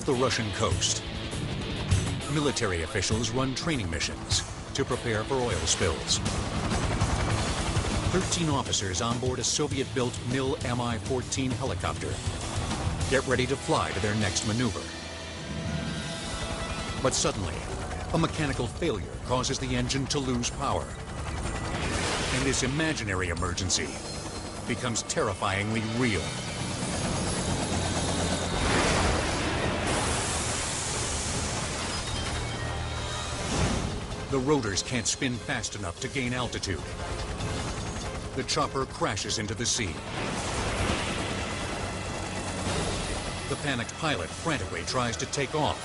the Russian coast, military officials run training missions to prepare for oil spills. 13 officers on board a Soviet-built Mil Mi-14 helicopter get ready to fly to their next maneuver. But suddenly, a mechanical failure causes the engine to lose power. And this imaginary emergency becomes terrifyingly real. The rotors can't spin fast enough to gain altitude. The chopper crashes into the sea. The panicked pilot frantically tries to take off.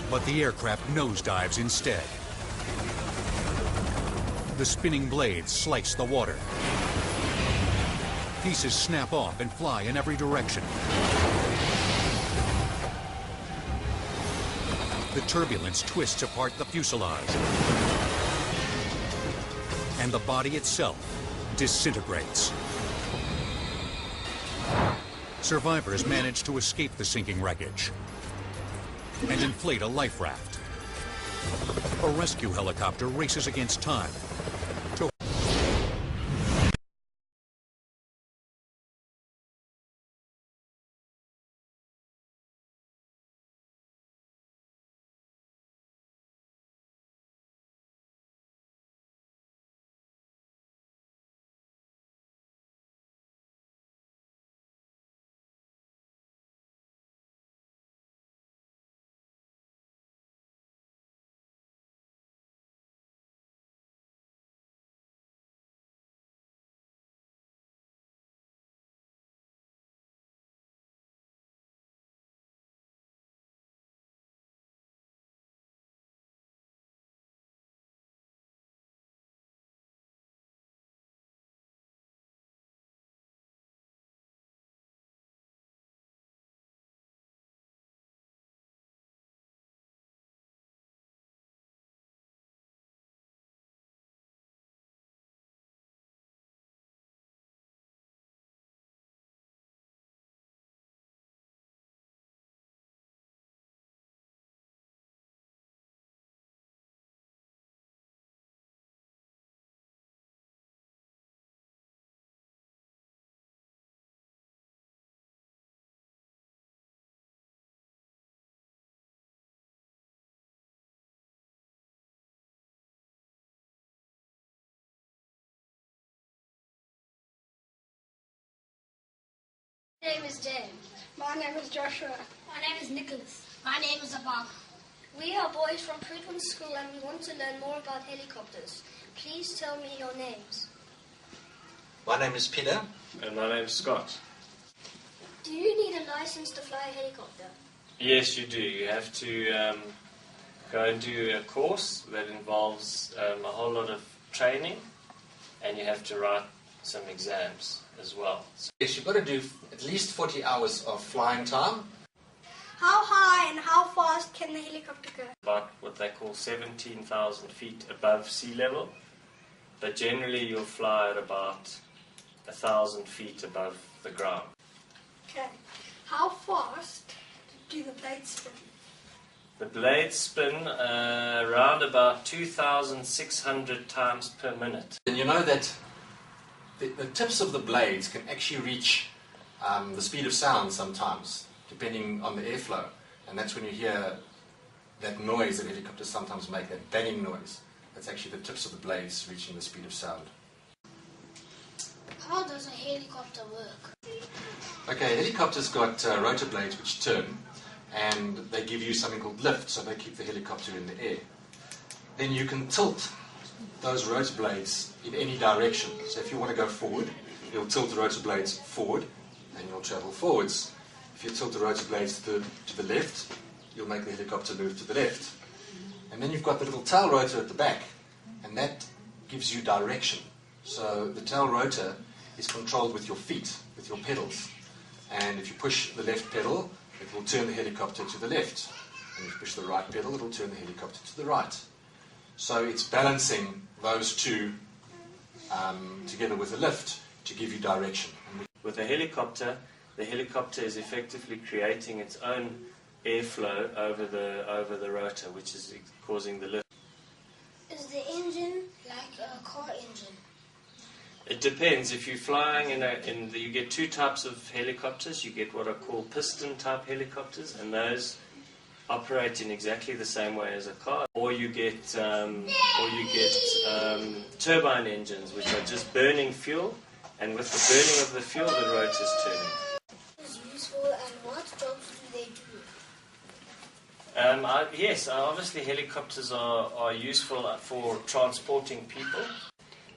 But the aircraft nosedives instead. The spinning blades slice the water. Pieces snap off and fly in every direction. The turbulence twists apart the fuselage. And the body itself disintegrates. Survivors manage to escape the sinking wreckage and inflate a life raft. A rescue helicopter races against time to My name is James. My name is Joshua. My name is Nicholas. My name is Abang. We are boys from Pridwin School and we want to learn more about helicopters. Please tell me your names. My name is Peter. And my name is Scott. Do you need a license to fly a helicopter? Yes, you do. You have to go and do a course that involves a whole lot of training, and you have to write some exams as well. Yes, you've got to do at least 40 hours of flying time. How high and how fast can the helicopter go? About what they call 17,000 feet above sea level, but generally you'll fly at about 1,000 feet above the ground. Okay. How fast do the blades spin? The blades spin around about 2,600 times per minute. And you know that the tips of the blades can actually reach the speed of sound sometimes, depending on the airflow. And that's when you hear that noise that helicopters sometimes make, that banging noise. That's actually the tips of the blades reaching the speed of sound. How does a helicopter work? Okay, helicopters got rotor blades which turn, and they give you something called lift, so they keep the helicopter in the air. Then you can tilt those rotor blades in any direction. So if you want to go forward, you'll tilt the rotor blades forward and you'll travel forwards. If you tilt the rotor blades to the left, you'll make the helicopter move to the left. And then you've got the little tail rotor at the back, and that gives you direction. So the tail rotor is controlled with your feet, with your pedals. And if you push the left pedal, it will turn the helicopter to the left. And if you push the right pedal, it will turn the helicopter to the right. So it's balancing those two together with a lift to give you direction. With a helicopter, the helicopter is effectively creating its own airflow over the rotor, which is causing the lift. Is the engine like a car engine? It depends. If you're flying you get two types of helicopters. You get what are called piston type helicopters, and those operate in exactly the same way as a car. Or you get turbine engines, which are just burning fuel, and with the burning of the fuel, the rotor's turning. Is useful, and what jobs do they do? Yes, obviously helicopters are useful for transporting people,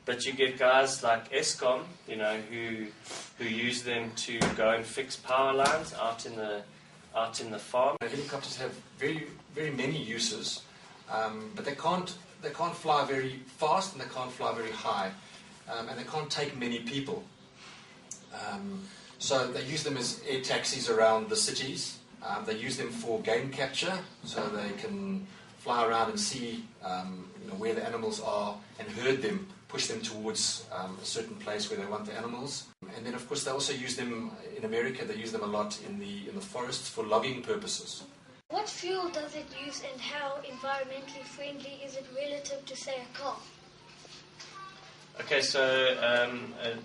but you get guys like Eskom, who use them to go and fix power lines out in the farm. Helicopters have very, very many uses, but they can't fly very fast and they can't fly very high, and they can't take many people. So they use them as air taxis around the cities. They use them for game capture, so they can fly around and see where the animals are and herd them, push them towards a certain place where they want the animals. And then, of course, they also use them in America. They use them a lot in the forests for logging purposes. What fuel does it use and how environmentally friendly is it relative to, say, a car? Okay, so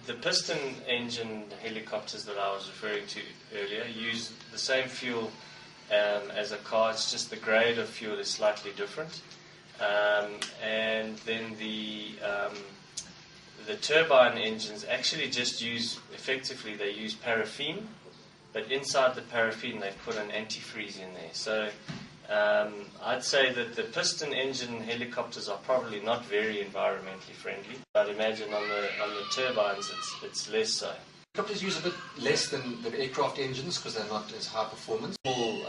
the piston engine helicopters that I was referring to earlier use the same fuel as a car. It's just the grade of fuel is slightly different. And then the turbine engines actually just they use paraffin, but inside the paraffin they've put an antifreeze in there. So I'd say that the piston engine helicopters are probably not very environmentally friendly. I'd imagine on the turbines it's less so. Helicopters use a bit less than aircraft engines because they're not as high performance. All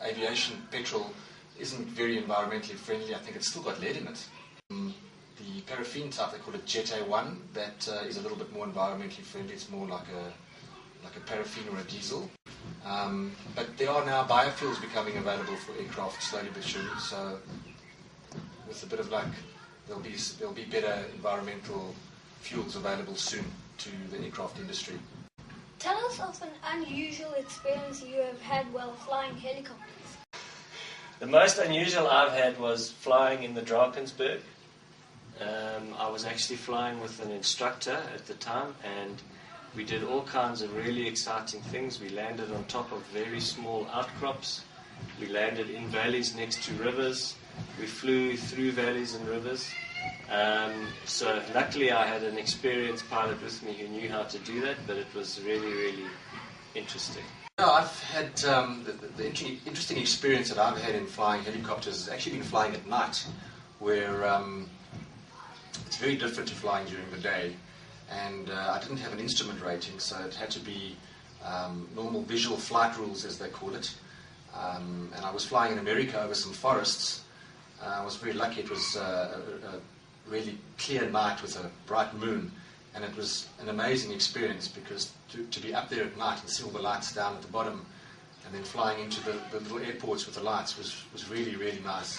aviation petrol isn't very environmentally friendly. I think it's still got lead in it. The paraffin type, they call it Jet A1, that is a little bit more environmentally friendly. It's more like a paraffin or a diesel. But there are now biofuels becoming available for aircraft slowly but surely. So with a bit of luck, there'll be better environmental fuels available soon to the aircraft industry. Tell us of an unusual experience you have had while flying helicopters. The most unusual I've had was flying in the Drakensberg. I was actually flying with an instructor at the time, and we did all kinds of really exciting things. We landed on top of very small outcrops. We landed in valleys next to rivers. We flew through valleys and rivers. So luckily I had an experienced pilot with me who knew how to do that, but it was really, really interesting. I've had the interesting experience that I've had in flying helicopters has actually been flying at night, where it's very different to flying during the day. And I didn't have an instrument rating, so it had to be normal visual flight rules, as they call it. And I was flying in America over some forests. I was very lucky. It was a really clear night with a bright moon, and it was an amazing experience because to be up there at night and see all the lights down at the bottom and then flying into the little airports with the lights was really, really nice.